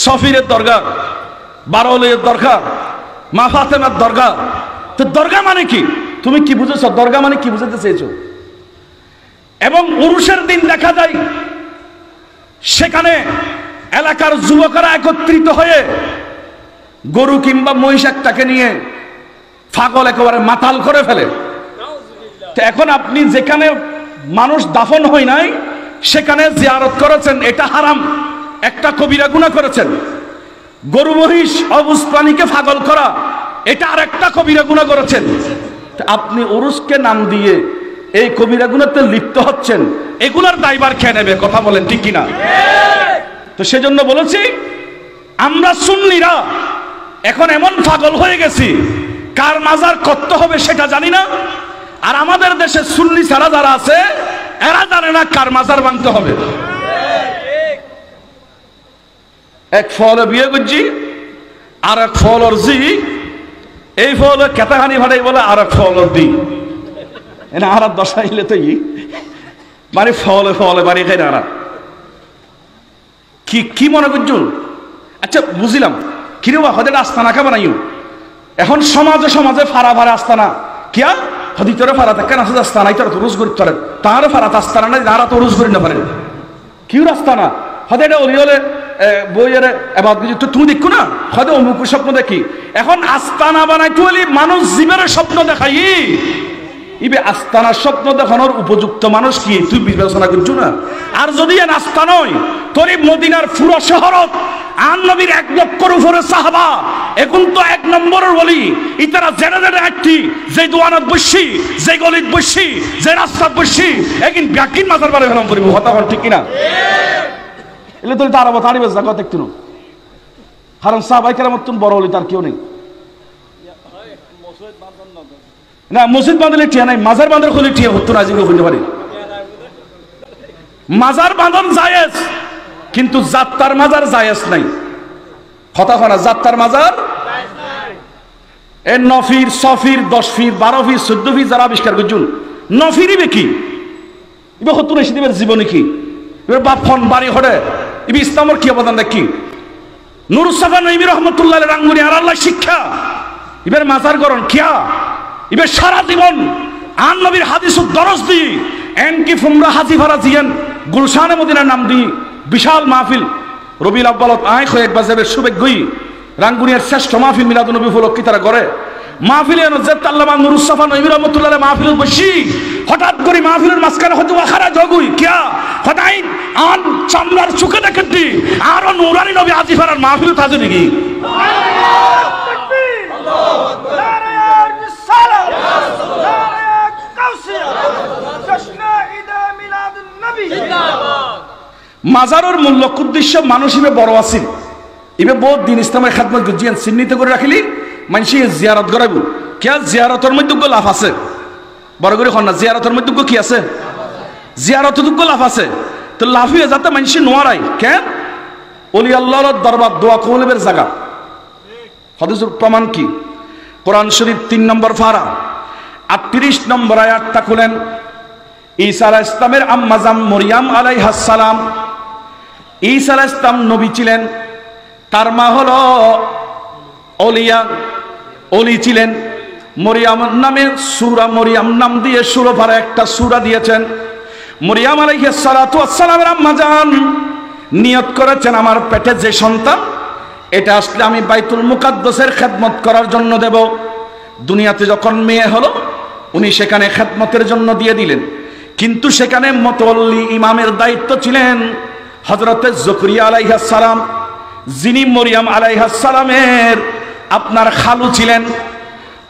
সফিরের দরগা, বারৌলের দরগা, মা ফাতেমার দরগা। তো দরগা মানে কি? তুমি কি বুঝেছো? দরগা মানে কি বুঝাতে চেয়েছো? এবং উরুষের দিন দেখা যায় সেখানে এলাকার যুবকেরা একত্রিত হয়ে গরু কিংবা মহিষ একটাকে নিয়ে পাগল একেবারে মাতাল করে ফেলে। তো এখন আপনি যেখানে মানুষ দাফন হয় নাই সেখানে জিয়ারত করেছেন, এটা হারাম, একটা কবিরা গুনাহ করেছেন। গরু মহিষ অবুজ প্রাণীকে পাগল করা, এটা আর একটা কবিরা গুনাহ করেছেন। আপনি উরুসকে নাম দিয়ে এই কবিরা গুনাহতে লিপ্ত হচ্ছেন, এগুলার দায়ভার খেয়ে নেবে। কথা বলেন ঠিক কিনা? তো সেজন্য বলেছি আমরা সুন্নিরা এখন এমন পাগল হয়ে গেছি, কার মাজার করতে হবে সেটা জানি না। আর আমাদের দেশে সুন্নি ছাড়া যারা আছে এরা জানে না কার মাজার ভাঙতে হবে। এক ফল বিয়ে করছি, আর এক ফল জি, এই ফল কেতাখানি ভাড়াই বলে, আর এক ফল দি এনে আর দশাইলে তো মানে ফলে ফলে বাড়ি খাই না। কি কি মনে করছুন? আচ্ছা বুঝলাম, কিরবা হদের আস্তানা কে বানাইও। এখন সমাজে সমাজে ফারা ফারা আস্তানা কিয়া হদিতরে ফারা কেন আছে আস্তানা, তারা তো রোজ করতে পারে, তাহারও ফারা আস্তানা নাই, তারা তো রোজ করি না পারে। কি আস্তানা হদে এটা অলি হলে বইয়ের এবার তো তুমি দেখো না, হয়তো অমুক স্বপ্ন দেখি। এখন আস্তানা বানাইতে হলে মানুষ জীবের স্বপ্ন দেখাই, ইবে আস্তানার স্বপ্ন দেখানোর উপযুক্ত মানুষ কি তুই বিবেচনা করছো না? আর যদি এ নাস্তা নয় তোর মদিনার পুরো শহরত আর নবীর 1 লক্ষর উপরে সাহাবা, এখন তো 1 নম্বরের বলি ইতারা জেনে জেনে একটি যে দোয়ানত বসছি, যে গলিত বসছি, যে রাস্তাত বসছি, একদিন ব্যাকিন মাথার বারে ফেলাম করিব। হতা ঠিক কিনা? এলে তুই তার তারি বেশ জায়গা দেখতে নো, কারণ সাহাবাই কেরামত বড় হলি তার কেউ নেই না। মসজিদ বাঁধলে টিয়া নাই, মাজার বাঁধার খুলে টিয়া হতো না, আজকে হইতে পারে। মাজার বাঁধন জায়েজ, কিন্তু যাত্রার মাজার জায়েজ নাই। কথা কনা যাত্রার মাজার এ নফির, সফির, 10 ফির, 12 ফির, 14 ফির যারা আবিষ্কার করছুন, নফিরিবে কি এবার হতো না সেদিনের জীবনে কি এবার বাপ ফোন বাড়ি হরে ইবি ইসলামের কি অবদান দেখি। নুরুসসাফা নঈমী রহমতুল্লাহ রাঙ্গুনি আর আল্লাহ শিক্ষা এবার মাজার করণ কিয়া এবার সারা জীবন আন নবীর হাদিস দরজ দি এনকি ফুমরা হাজি ভাড়া দিয়েন গুলশানে মদিনার নাম দি বিশাল মাহফিল রবিউল আউয়ালত আয় কয়েক বাজাবে সুবেগই রাঙ্গুনিয়ার শ্রেষ্ঠ মাহফিল মিলাদুন্নবী উপলক্ষে তারা করে মাহফিলে নজরত আল্লামা নুরুসসাফা নঈমী রহমতুল্লাহ মাহফিল বসি হঠাৎ করে মাহফিলের মাঝখানে হয়তো খারাজ হগুই কিয়া হঠাৎ আন চামড়ার চোখে দেখেছি আর নুরানি নবী হাজি ভাড়ার মাহফিল তাজে নাকি মাজারের মূল লক্ষ্য উদ্দেশ্য মানুষ ইবে বড় আছিল ইবে বহুত দিন ইসলামের খেদমত গুজিয়ান চিহ্নিত করে রাখিলি মানুষে জিয়ারত করাইব কিয়া জিয়ারতের মধ্যে লাভ আছে বড় করে না জিয়ারতের মধ্যে কি আছে জিয়ারতের লাভ আছে তো লাভ হয়ে যাতে মানুষ নোয়ারাই কেন অলি আল্লাহর দরবার দোয়া কবুলের জায়গা হাদিসের প্রমাণ কি? কোরআন শরীফ 3 নম্বর পারা 38 নম্বর আয়াতটা খুলেন। ঈসা আলাইহিস সালামের আম্মা জান মরিয়ম আলাইহাস সালাম, ঈসা আলাইহিস সালাম নবী ছিলেন, তার মা হলো ওলিয়া, ওলি ছিলেন। মরিয়ম নামে সূরা মরিয়ম নাম দিয়ে 16 পারা একটা সূরা দিয়েছেন। মরিয়ম আলাইহিস সালাতু ওয়াস সালামের আম্মা জান নিয়ত করেছেন, আমার পেটে যে সন্তান এটা আসলে আমি বাইতুল মুকাদ্দাসের খেদমত করার জন্য দেব। দুনিয়াতে যখন মেয়ে হলো উনি সেখানে খেদমতের জন্য দিয়ে দিলেন, কিন্তু সেখানে মুতাওয়াল্লি ইমামের দায়িত্ব ছিলেন হযরতে যাকারিয়া আলাইহিস সালাম, যিনি মরিয়ম আলাইহিস সালামের আপনার খালু ছিলেন।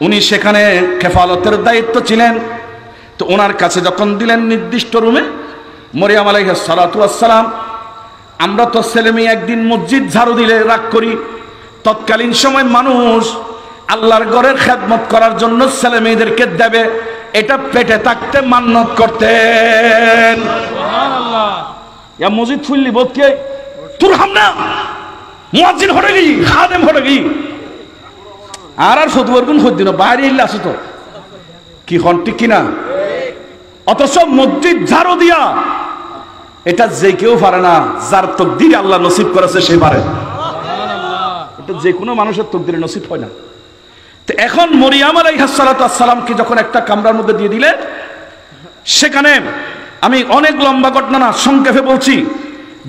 উনি সেখানে খেফালতের দায়িত্ব ছিলেন। তো ওনার কাছে যখন দিলেন নির্দিষ্ট রুমে, মরিয়ম আলাইহিস সালাতু ওয়াস সালাম, আমরা তো ছেলে মেয়ে একদিন মসজিদ ঝাড়ু দিলে রাগ করি, তৎকালীন সময় মানুষ আল্লাহর ঘরের খেদমত করার জন্য ছেলে মেয়েদেরকে দেবে, এটা পেটে থাকতে মান্নত করতেন। সুবহানাল্লাহ। ইয়া মসজিদ ফুললি বলকে তোর হামনা মুয়াজ্জিন হয়ে গই, খাদেম হয়ে গই, আর ফতোয়ার গুণ হই দিন বাইরে এলে আসো তো কি হন, ঠিক কিনা? অথচ মসজিদ ঝাড়ু দিয়া এটা যে কেউ পারে না, যার তকদির আল্লাহ নসিব করেছে সে পারে। এটা যে কোনো মানুষের তকদিরে নসিব হয় না। তো এখন মরিয়ম আলাইহিস সালাতু ওয়াস সালামকে যখন একটা কামরার মধ্যে দিয়ে দিলেন, সেখানে আমি অনেক লম্বা ঘটনা না, সংক্ষেপে বলছি।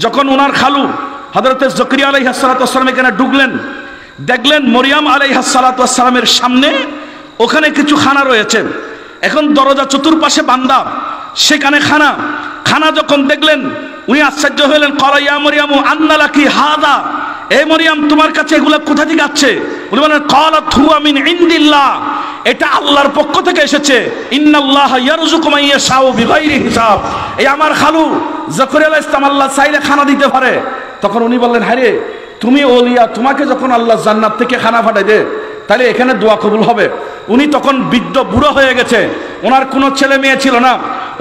যখন ওনার খালু হযরতে যাকারিয়া আলাইহিস সালাতু ওয়াস সালাম এখানে ঢুকলেন, দেখলেন মরিয়ম আলাইহিস সালাতু ওয়াস সালামের সামনে ওখানে কিছু খানা রয়েছে। এখন দরজা চতুর্পাশে বান্দা, সেখানে খানা। খানা যখন দেখলেন উনি আশ্চর্য হলেন। ক্বালা ইয়া মরিয়ম আন্না লাকি হাযা, এ মরিয়ম তোমার কাছে এগুলা কোথা থেকে আসছে? উনি বলেন ক্বালাত হুয়া মিন ইনদিল্লাহ, এটা আল্লাহর পক্ষ থেকে এসেছে। ইন্নাল্লাহা ইয়ারযুকু মান ইয়াশাউ বিগাইরি হিসাব। এই আমার খালু যাকারিয়া আলাইহিস সালাম আল্লাহ চাইলে খানা দিতে পারে। তখন উনি বললেন, হ্যাঁ রে, তুমি ওলিয়া, তোমাকে যখন আল্লাহ জান্নাত থেকে খানা পাঠাই দে, তাহলে এখানে দোয়া কবুল হবে। উনি তখন বৃদ্ধ বুড়ো হয়ে গেছে, ওনার কোনো ছেলে মেয়ে ছিল না।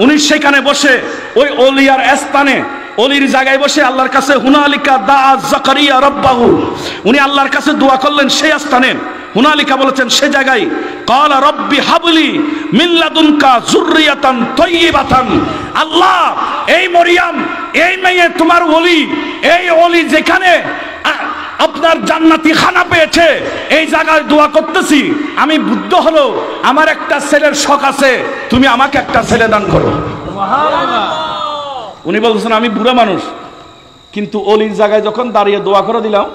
উনি সেখানে বসে ওই ওলিয়ার স্থানে, ওলির জায়গায় বসে আল্লাহর কাছে হুনালিকা দাআ যাকারিয়া রাব্বাহু, উনি আল্লাহর কাছে দোয়া করলেন সেই স্থানে। হুনালিকা বলেছেন সে জায়গায়, ক্বালা রাব্বি হাবলি মিন লাদুনকা যুররিয়াতান তাইয়্যিবাতান। আল্লাহ, এই মরিয়ম, এই মেয়ে তোমার ওলি, এই ওলি যেখানে আপনার জান্নাতি খানা পেয়েছে, এই জায়গায় দোয়া করতেছি, আমি বুদ্ধ হলো, আমার একটা ছেলের শখ আছে, তুমি আমাকে একটা ছেলে দান করো। সুবহানাল্লাহ। উনি বলছেন আমি বুড়া মানুষ, কিন্তু ওলির জায়গায় যখন দাঁড়িয়ে দোয়া করে দিলাম,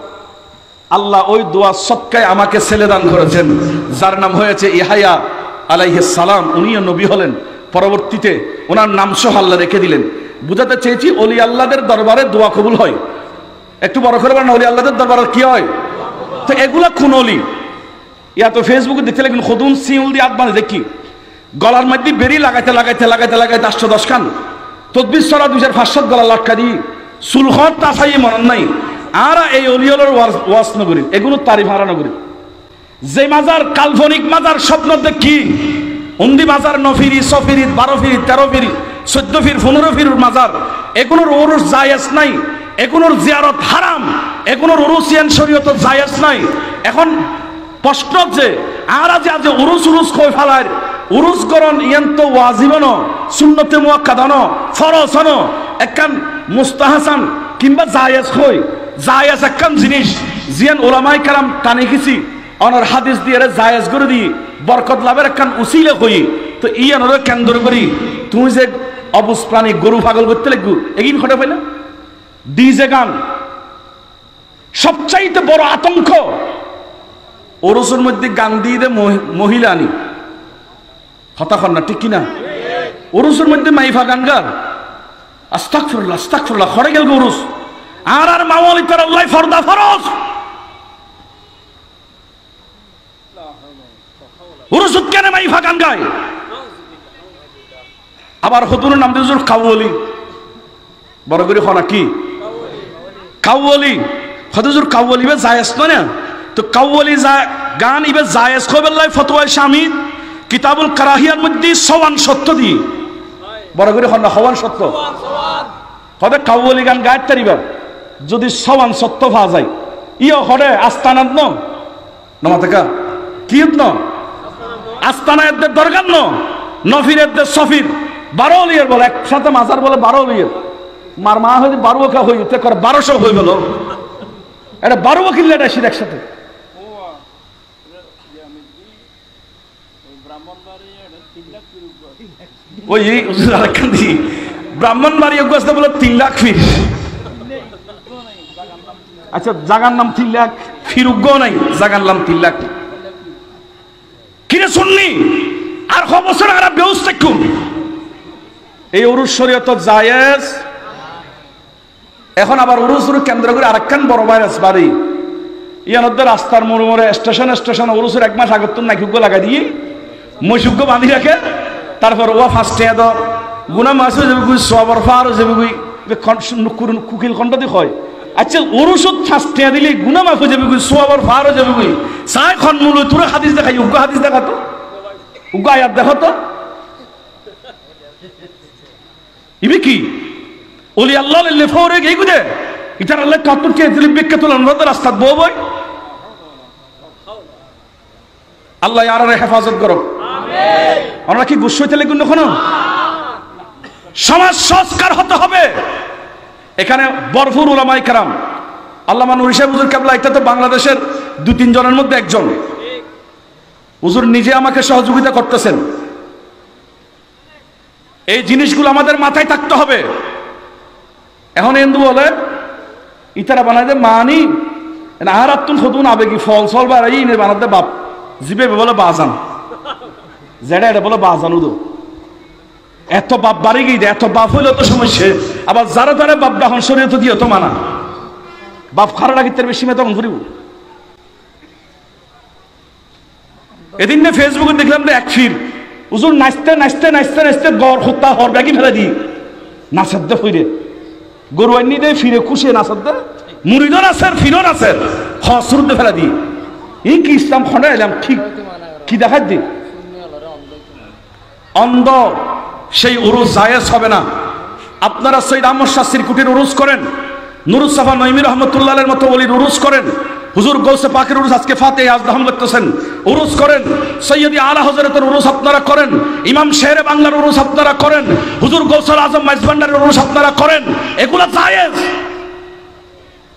আল্লাহ ওই দোয়া সদকায় আমাকে ছেলে দান করেছেন, যার নাম হয়েছে ইয়াহইয়া আলাইহিস সালাম। উনিও নবী হলেন, পরবর্তীতে ওনার নাম সহ আল্লাহ রেখে দিলেন। বুঝাতে চেয়েছি ওলি আল্লাহদের দরবারে দোয়া কবুল হয়। একটু বড় করে বলেন, ওলি আল্লাহদের দরবারে কি হয়? তো এগুলা কোন ওলি? ইয়া তো ফেসবুকে দেখতে লাগবেন খুদুন সিউল দিয়ে আদমানে দেখি গলার মধ্যে বেরি লাগাইতে লাগাইতে লাগাইতে লাগাইতে 810 খান তদবির সরা 2500 গলা লাটকা দি সুলহত তাসাই মনন নাই। আর এই অলিয়লের ওয়াজ নগরী, এগুলো তারিফ হারা নগরী। যে মাজার কাল্পনিক মাজার স্বপ্ন দেখি, উন্দি মাজার 9 ফিরি 6 ফিরি 12 ফিরি 13 ফিরি 14 ফির 15 ফির মাজার, এগুলোর ওরস জায়েজ নাই, এগুলোর জিয়ারত হারাম, এগুলোর উরুসিয়ান শরীয়ত জায়েজ নাই। এখন প্রশ্ন যে আর আজ উরুস উরুস কই ফেলার, উরুস করণ ইয়ান তো ওয়াজিব ন, সুন্নতে মুআক্কাদা ন, ফরজ ন, একখান মুস্তাহাসান কিংবা জায়েজ কই, জায়েজ একখান জিনিস জিয়ান উলামায়ে কেরাম টানে গেছি অনর হাদিস দিয়ে জায়েজ করে দি বরকত লাভের একখান উসিলা কই। তো ইয়ানরে কেন্দ্র করি তুমি যে অবুজ প্রাণী গরু পাগল করতে লাগবো, এগিন ঘটে পাইলা ডিজে গান। সবচাইতে বড় আতঙ্ক ওরসের মধ্যে গান দিয়ে দে মহিলা আনি, হতাখন না, ঠিক কিনা? ওরসের মধ্যে মাইফা গান গার, আস্তাগফিরুল্লাহ আস্তাগফিরুল্লাহ খড়ে গেল ওরস। আর মাওয়ালি তার আল্লাহ ফরদা ফরজ ওরস কেন মাইফা গান গায়? আবার হতুনের নাম দিয়ে কাউলি, বড় করে খনা কি কাউলি, হতুজুর কাউলি বে জায়েজ না। তো কাউলি গান ইবে জায়েজ কবেল্লাই ফতোয়া শামী কিতাবুল কারাহিয়ার মধ্যে সওয়ান সত্য দি বড় করে খনা হওয়ান সত্য হতে কাউলি গান গাইতে পারিবা যদি সওয়ান সত্য পাওয়া যায়। ইয়ে হরে আস্তানাত ন নমাতেকা কি ন আস্তানা এদের দরকার নফির এদের সফির 12 লিয়ার বলে একসাথে মাজার বলে 12 লিয়ার মার মা হয়ে 12 হইতে করে 1200 হয়ে গেল এটা 12 কিনলে এটা আসির একসাথে ওই ব্রাহ্মণবাড়ি অগ্রস্ত বলে 3 লাখ ফির আচ্ছা জাগার নাম 3 লাখ ফির উগ্র নাই জাগার নাম 3 লাখ কিরে শুননি আর ক বছর আর ব্যবস্থা কোন এই উরুস শরীয়ত জায়েজ এখন আবার উরুস কেন্দ্র করে আরেকখান বড় ভাইরাস বাড়ি ইয়ানদের রাস্তার মোড় মোড়ে স্টেশন উরুসের 1 মাস আগত নাইকুগ্য লাগাই দিয়ে মৈসুগ্য বাঁধি রাখে তারপর ও ফার্স্টে এত গুনা মাছ হয়ে যাবে সবর ফার হয়ে যাবে কুকিল খণ্ড দিয়ে হয় আচ্ছা ওরুষত ফার্স্টে দিলে গুনা মাফ হয়ে যাবে সবর ফার হয়ে যাবে চাই খন মূল তোর হাদিস দেখাই উগ্র হাদিস দেখা তো উগ্র আয়াত দেখো তো ইবি কি ওলি আল্লাহ লেফরে গেই গুদে ইতার আল্লাহ কাতুর কে দিলি বেকে তোলান রাস্তা বউ বই আল্লাহ আর হেফাজত করো আমরা কি গুস হইতে লেগুন কখনো সমাজ সংস্কার হতে হবে এখানে বরফুর উলামায়ে কেরাম আল্লামা নুরি সাহেব হুজুর কেবলা এটা তো বাংলাদেশের 2-3 জনের মধ্যে একজন হুজুর নিজে আমাকে সহযোগিতা করতেছেন এই জিনিসগুলো আমাদের মাথায় থাকতে হবে এখন হিন্দু বলে ইতারা বানায় যে মানি আহারাতুন খুদুন আবেগি ফল সল বাড়াই ইনে বানাতে বাপ জিবে বলে বাজান যেটা এটা বলে বাজান উদো এত বাপ বাড়ি গিয়ে এত বাপ হইলে তো সমস্যা আবার যারা তারা বাপ ডাহন শরীয়ত দিয়ে তো মানা বাপ খারাপ লাগিতে বেশি মেয়ে তখন ঘুরিব এদিন না ফেসবুকে দেখলাম এক ফির হুজুর নাচতে নাচতে নাচতে নাচতে গড় হত্যা হর ব্যাগি ফেলে দি নাচার দে ফিরে গরু আনি দে ফিরে খুশিয়ে নাচার দে মুড়িদর আছেন ফিরন আছেন হসরুদ দে ফেলে দি এই কি ইসলাম খন্ডা এলাম ঠিক কি দেখার দি অন্ধ সেই উরুস জায়েজ হবে না আপনারা সৈয়দ আহমদ শাহ সিরকুটির উরুস করেন নুরুস সাফা নঈমী রহমাতুল্লাহের মতো ওলির উরুস করেন হুজুর গৌসে পাকের উরুস আজকে ফাতে আজদাহম করতেছেন উরুস করেন সৈয়দি আলা হযরতের উরুস আপনারা করেন ইমাম শেরে বাংলার উরুস আপনারা করেন হুজুর গৌসুল আজম মাইজভান্ডারের উরুস আপনারা করেন এগুলা জায়েজ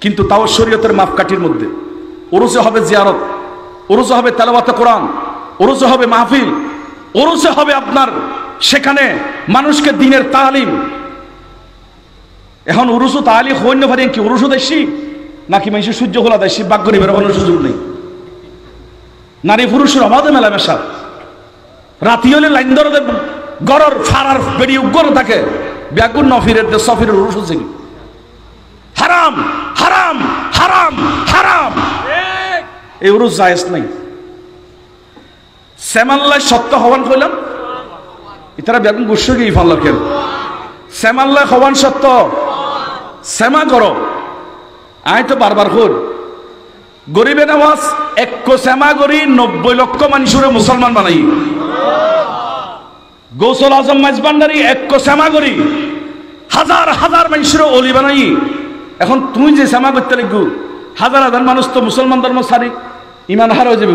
কিন্তু তাও শরীয়তের মাপকাঠির মধ্যে উরুসে হবে জিয়ারত উরুসে হবে তেলাওয়াতে কোরআন উরুসে হবে মাহফিল উরুসে হবে আপনার সেখানে মানুষকে দ্বীনের তালিম এখন উরুসু তালিম হইন্য পারি কি উরুসু দেশি নাকি মানুষ সূর্য খোলা দেশি বাক্য নিবের কোনো সুযোগ নেই নারী পুরুষের অবাধে মেলামেশা রাতি হলে লাইন ধরে গড়র ফারার বেরিয়ে উগ্র থাকে ব্যাগুর নফিরের সফিরের উরুসু চিনি হারাম হারাম হারাম হারাম এই উরুস জায়েজ নাই সেমাল্লাহ সত্য হওয়ান কইলাম ইতারা বেগুন গুস্ব গিয়ে ফাল্লা কেন সেমাল্লাহ হওয়ান সত্য সেমা করো আয় তো বারবার কর গরিবে নামাজ 1 সেমা করি 90 লক্ষ মানুষের মুসলমান বানাই গৌসুল আজম মাইজভান্ডারি 1 সেমা করি হাজার হাজার মানুষের অলি বানাই এখন তুই যে সেমা করতে লাগবো হাজার হাজার মানুষ তো মুসলমান ধর্ম ছাড়ি ইমান হার হয়ে যাবে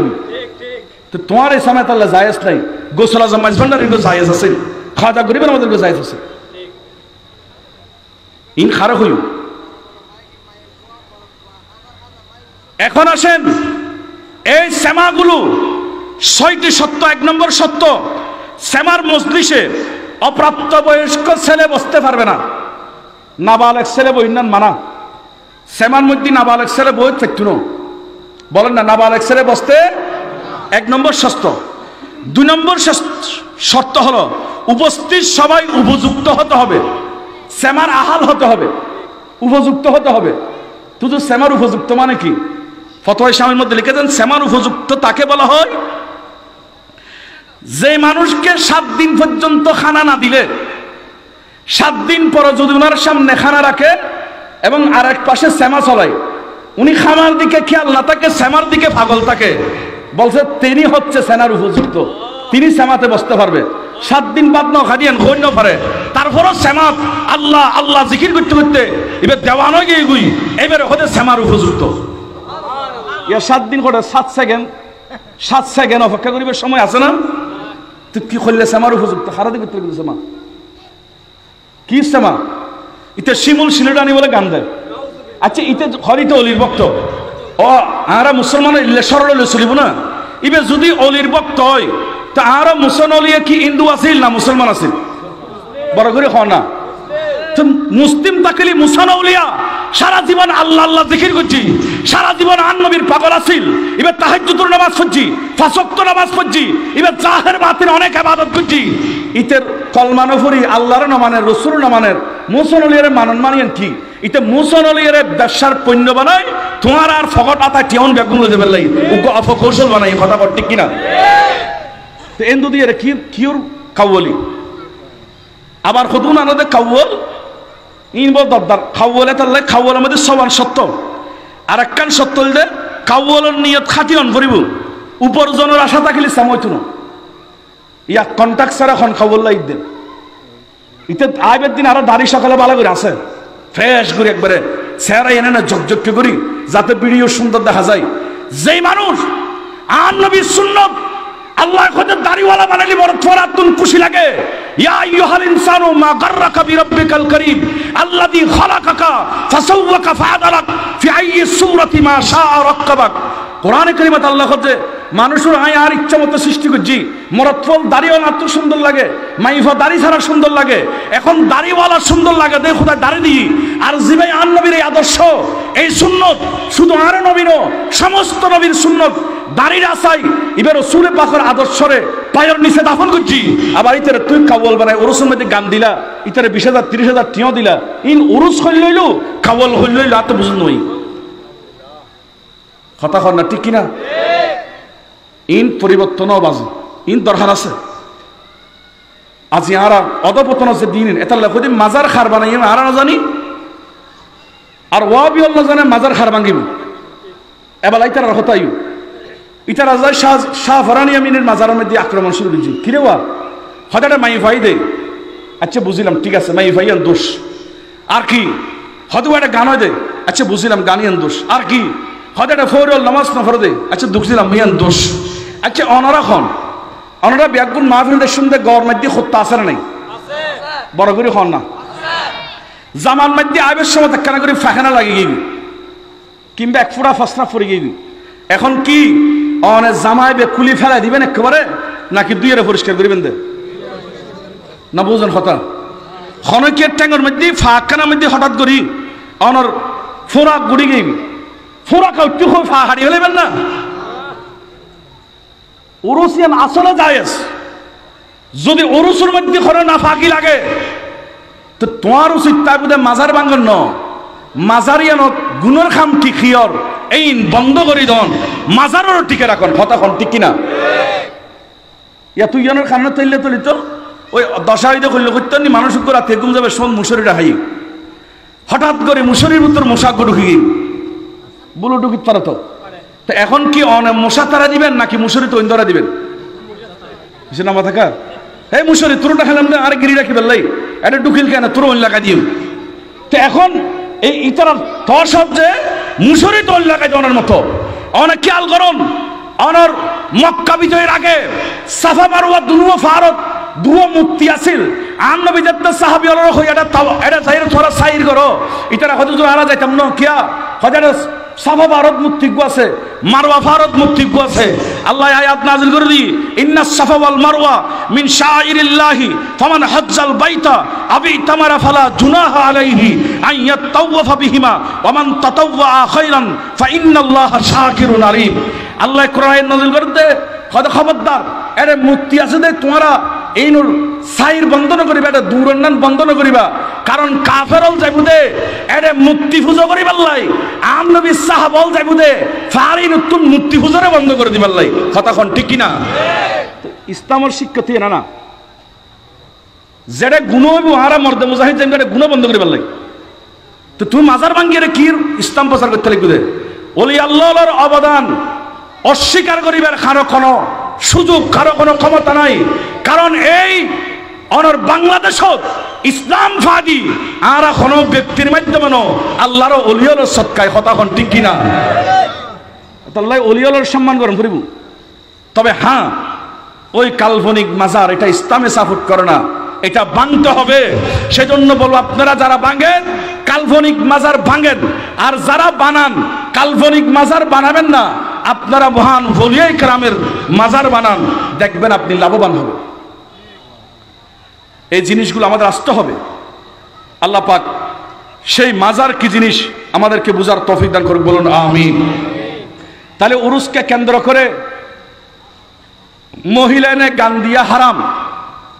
তো তোমার এই সময় তাহলে জায়েজ নাই গৌসুল আজম মাইজভান্ডারি জায়েজ আছে খাওয়া গরিবের আমাদের জায়েজ আছে ইন খারাপ হইও এখন আসেন এই সেমাগুলো 6টি সত্য 1 নম্বর সত্য সেমার মজলিসে অপ্রাপ্তবয়স্ক ছেলে বসতে পারবে না নাবালেগ ছেলে বইনান মানা সেমার মধ্যে নাবালেগ ছেলে বই থাকতো বলেন না নাবালেগ ছেলে বসতে 1 নম্বর সত্য 2 নম্বর শর্ত হলো উপস্থিত সবাই উপযুক্ত হতে হবে সেমার আহাল হতে হবে উপযুক্ত হতে হবে শুধু সেমার উপযুক্ত মানে কি ফতোয়া ইসলামের মধ্যে লিখে দেন সেমার উপযুক্ত তাকে বলা হয় যে মানুষকে 7 দিন পর্যন্ত খানা না দিলে 7 দিন পর যদি ওনার সামনে খানা রাখে এবং আরেক পাশে সেমা চলায় উনি খানার দিকে খেয়াল না থাকে সেমার দিকে পাগল থাকে বলছে তিনি হচ্ছে সেনার উপযুক্ত তিনি সেমাতে বসতে পারবে 7 দিন বাদ না খাদিয়ান হইন পারে তারপরও সেমাত আল্লাহ আল্লাহ জিকির করতে করতে এবার দেওয়ানো গিয়ে গুই এবারে হতে সেমার উপযুক্ত 7 দিন করে 7 সেকেন্ড 7 সেকেন্ড অপেক্ষা করিবার সময় আছে না? তুই কি করলেছে আমার উপযুক্ত হারা দিকে তুই মা কি মা ইতে শিমুল সিলেটানি বলে গান দেয়। আচ্ছা ইতে হরিতে অলির ভক্ত ও আরা মুসলমান সরল চলিব না। ইবে যদি অলির ভক্ত হয় তা আরা মুসলমান অলিয়ে কি হিন্দু আছিল না মুসলমান আছিল? বড় করে হয় না মুসলিম তাকলি মুসানউলিয়া সারা জীবন আল্লাহ আল্লাহ জিকির করছি, সারা জীবন নবীর পাগল আছিল। এবার তাহাজ্জুদের নামাজ পড়ছি, 5 ওয়াক্ত নামাজ পড়ছি, এবার জাহের বাতিন অনেক ইবাদত করছি। ইতের কলমা নফরি আল্লাহর না মানের রাসূল না মানের মুসানউলিয়ার মানন মানিয়েন কি? ইতে মুসানউলিয়ার ব্যবসার পণ্য বানায় তোমার আর ফকট আতা টিয়ন বেগুন লইতে পারলাই উগো অপকৌশল বানাই কথা বল ঠিক কিনা? তো এন্দ দিয়ে কি কিউর কাওয়ালি আবার কতুন আনাদে কাওয়াল ইনবো দরদার খাওয়ালে তাহলে খাওয়ালের মধ্যে সমান সত্য আর একখান সত্য হইলে খাওয়ালের নিয়ত খাতি অন করিব উপার্জনের আশা থাকিলে সাময়তো না ইয়া কন্টাক্ট ছাড়া এখন খাওয়াল্লা ঈদ দেন ইতে আইবের দিন আরো দাড়ি সকালে ভালো করে আছে ফ্রেশ করে একবারে চেহারা এনে না ঝকঝক করি যাতে ভিডিও সুন্দর দেখা যায়। যেই মানুষ আর নবীর সুন্নত আল্লাহর কথা দাড়িওয়ালা বানালি বড় ফরাতুন খুশি লাগে। ইয়া আইয়ুহাল ইনসানু মা গাররাকা বিরাব্বিকাল কারীম আল্লাযী খালাকাকা ফাসাওয়াকা ফাআদালাক ফি আইয়ি সূরাতি মা শাআ রাক্কাবাক। কোরআনে কারিমে আল্লাহ বলে মানুষের আয় আর ইচ্ছা মতো সৃষ্টি করছি। মরতফল দাড়িওয়ালা এত সুন্দর লাগে, মাইফা দাড়ি ছাড়া সুন্দর লাগে, এখন দাড়িওয়ালা সুন্দর লাগে দেখ খোদা দাড়ি দিই। আর জিবাই আন নবীর এই আদর্শ এই সুন্নত শুধু আর নবীর সমস্ত নবীর সুন্নত দাড়ির আশাই এবার রসুলের পাখের আদর্শরে পায়ের নিচে দাফন করছি। আবার ইতারে তুই কাওয়াল বানাই ওরসের মধ্যে গান দিলা, ইতারে 20,000 30,000 টিও দিলা, ইন উরুস হইল লইলো কাওয়াল হইল লইলো এত বুঝুন নই কথা কর না ঠিক কিনা? ইন পরিবর্তনও বাজে ইন দরকার আছে। আজি আর অধপতন আছে দিন এটা লেখো দিন মাজার খার বানাই আর না জানি আর ওয়াবি না জানে মাজার খার ভাঙিব এবার ইতার হতাই ইতারা যায় শাহ ফরানি আমিনের মাজারের মধ্যে আক্রমণ শুরু করছি কিরে ওয়া হঠাৎ মাই ভাই দে। আচ্ছা বুঝলাম ঠিক আছে মাই ভাই আন দোষ আর কি হয়তো একটা গান হয় দে। আচ্ছা বুঝলাম গানিয়ান দোষ আর কি হয়তো একটা ফৌরল নামাজ না ফর দে। আচ্ছা দুঃখিলাম মিয়ান দোষ। আচ্ছা অনারা খন অনারা ব্যাগুন মাহফিলদের শুনতে গড় মধ্যে হত্যা আছে না নাই? বড় করে হন না জামান মধ্যে আইবের সময় কেনা করে ফাঁকানা লাগিয়ে গেবি কিংবা এক ফোড়া ফসলা পরে গেবি। এখন কি অনেক জামাইবে কুলি ফেলাই দিবেন একেবারে নাকি দুইয়ের পরিষ্কার করিবেন দে না? বুঝলেন কথা খনকের ট্যাঙ্গের মধ্যে ফাঁকানার মধ্যে হঠাৎ করি অনর ফোড়া গুড়ি গেবি ফোড়া কাউটি খুব হারিয়ে ফেলেবেন না। উরুসিয়ান আসলে জায়েজ যদি উরুসের মধ্যে খরে না ফাঁকি লাগে তো তোমার উচিত তাই বোধ মাজার বাঙ্গন ন মাজারিয়ানত গুণের খাম কি খিয়র এই বন্ধ করি দন মাজারেরও টিকে রাখন হতাখন ঠিক কিনা? ইয়া তুই জনের খান্না তৈলে তুলি তো ওই দশাইদে করলে করতে নি মানুষ রাতে ঘুম যাবে শোন মুসরিটা হাই হঠাৎ করে মুসরির ভিতর মশা ঢুকি গিয়ে বলো ঢুকিত পারো তো এখন কি মশা তারা দিবেন নাকি মুসরি তো ধরা দিবেন? নামা থাকা এই মুসরি তোরটা খেলাম না আর গিরি রাখি বেললাই এটা ঢুকিল কেন তোর অন্য লাগা দিও। তো এখন এই ইতারা তোর সবচে মুসরি তো লাগাই দেওয়ার মতো অনেক খেয়াল করুন। অনর মক্কা বিজয়ের আগে সাফা মারওয়া দুনো ফারত দুও মুক্তি আছিল আন নবী যাতে সাহাবী অলর হই এটা সাইর থরা সাইর করো ইতারা হয়তো আরা যাইতাম না কিয়া হয়তো সাফা ভারত মুক্তিজ্ঞ আছে মারওয়া ভারত মুক্তিজ্ঞ আছে। আল্লাহ আয়াত নাযিল করে দি ইন্নাস সাফা ওয়াল মারওয়া মিন শাইরিল্লাহি ফামান হাজ্জাল বাইতা আবি তামারা ফালা জুনাহা আলাইহি আন ইয়াতাওয়াফা বিহিমা ওয়া মান তাতাওয়া খায়রান ফা ইন্নাল্লাহা শাকিরুন আলিম। আল্লাহ কোরআন নাযিল করে দে খবরদার এর মুক্তি আছে দে তোমরা এই নূর সাইর বন্ধন করিবা এটা দূরন্নান বন্ধন করিবা কারণ কাফেরল যাইবু দে এরে মুক্তি পূজা করিবার লাই আম নবী সাহাবল যাইবু দে ফারিন তুম মুক্তি পূজারে বন্ধ করে দিবার লাই কথা কোন ঠিক কিনা? ইসলামের শিক্ষা থেকে না যেটা গুণ হইব হারা মর্দে মুজাহিদ যাইবু এটা গুণ বন্ধ করিবার লাই। তো তুমি মাজার ভাঙ্গিয়ে কি ইসলাম প্রচার করতে লাগবে দে ওলি আল্লাহর অবদান অস্বীকার করিবার কারো কোনো সুযোগ কারো কোনো ক্ষমতা নাই। কারণ এই অনর বাংলাদেশত ইসলাম ফাদি আর কোনো ব্যক্তির মাধ্যমে আল্লাহর অলিয়লের সৎকায় কথা কোন ঠিক কিনা? তাহলে অলিয়লের সম্মান করেন করিব তবে হ্যাঁ, ওই কাল্পনিক মাজার এটা ইসলামে সাপোর্ট করে না, এটা ভাঙতে হবে। সেজন্য বলবো, আপনারা যারা ভাঙেন কাল্পনিক মাজার ভাঙেন, আর যারা বানান কাল্পনিক মাজার বানাবেন না, আপনারা মহান ওলিয়ায়ে কেরামের মাজার বানান, দেখবেন আপনি লাভবান হবেন। এই জিনিসগুলো আমাদের আসতে হবে। আল্লাহ পাক সেই মাজার কি জিনিস আমাদেরকে বুঝার তৌফিক দান করুন, বলুন আমিন। তাহলে উরুসকে কেন্দ্র করে মহিলানে গান দিয়া হারাম,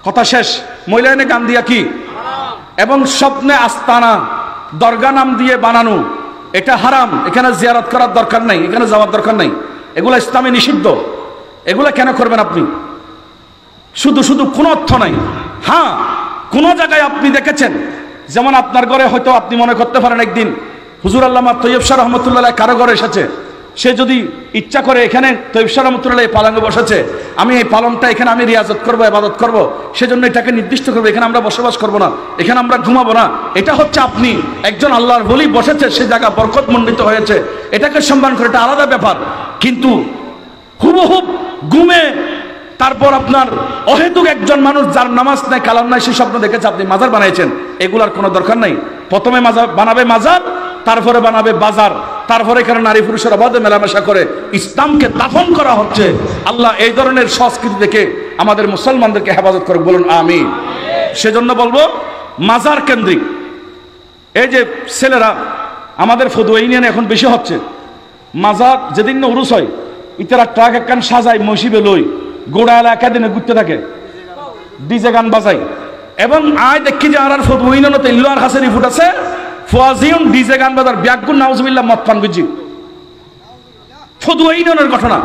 কথা শেষ। মহিলানে গান দিয়া কি? এবং স্বপ্নে আস্তানা দরগা নাম দিয়ে বানানো, এটা হারাম। এখানে জিয়ারত করার দরকার নাই, এখানে যাওয়ার দরকার নাই, এগুলো ইসলামে নিষিদ্ধ। এগুলো কেন করবেন আপনি? শুধু শুধু কোনো অর্থ নাই। হ্যাঁ, কোন জায়গায় আপনি দেখেছেন, যেমন আপনার ঘরে হয়তো আপনি মনে করতে পারেন একদিন হুজুর আল্লামা তৈয়ব শাহ রহমতুল্লাহ কারো ঘরে এসেছে, সে যদি ইচ্ছা করে এখানে তৈয়ব শাহ রহমতুল্লাহ এই পালঙ্গে বসেছে, আমি এই পালংটা এখানে আমি রিয়াজত করবো, ইবাদত করব, সেজন্য এটাকে নির্দিষ্ট করবো, এখানে আমরা বসবাস করব না, এখানে আমরা ঘুমাবো না। এটা হচ্ছে আপনি একজন আল্লাহর ওলি বসেছে, সে জায়গা বরকতমণ্ডিত হয়েছে, এটাকে সম্মান করে, এটা আলাদা ব্যাপার। কিন্তু হুবহুব ঘুমে তারপর আপনার অহেতুক একজন মানুষ যার নামাজ নাই কালাম নাই সে স্বপ্ন দেখেছে আপনি মাজার বানাইছেন, এগুলার কোনো দরকার নাই। প্রথমে মাজার বানাবে মাজার, তারপরে বানাবে বাজার, তারপরে এখানে নারী পুরুষের অবাধে মেলামেশা করে ইসলামকে দাফন করা হচ্ছে। আল্লাহ এই ধরনের সংস্কৃতি থেকে আমাদের মুসলমানদেরকে হেফাজত করে, বলুন আমিন। সেজন্য বলবো, মাজার কেন্দ্রিক এই যে ছেলেরা আমাদের ফদুয়া ইউনিয়নে এখন বেশি হচ্ছে, মাজার যেদিন না উরুস হয়, ইতারা ট্রাক একখান সাজায় মসজিদে লই, গোড়া এলাকা দিনে ঘুরতে থাকে, ডিজে গান বাজাই। এবং আয় দেখি যে আর ফদুয়া ইউনিয়নে তেল্লো আর হাসের রিপোর্ট আছে, ফোয়াজিউন ডিজে গান বাজার ব্যাগুন নাউজুবিল্লাহ মদ পান বুঝি, ফদুয়া ইউনিয়নের ঘটনা।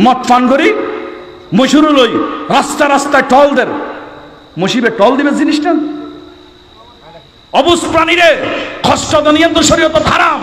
মদ পান করি মশুরু লই, রাস্তা রাস্তায় টল দেন, মসজিদে টল দিবে জিনিসটা অবুজ প্রাণীরে খসড়া নিয়ন্ত্রণ শরীয়ত হারাম।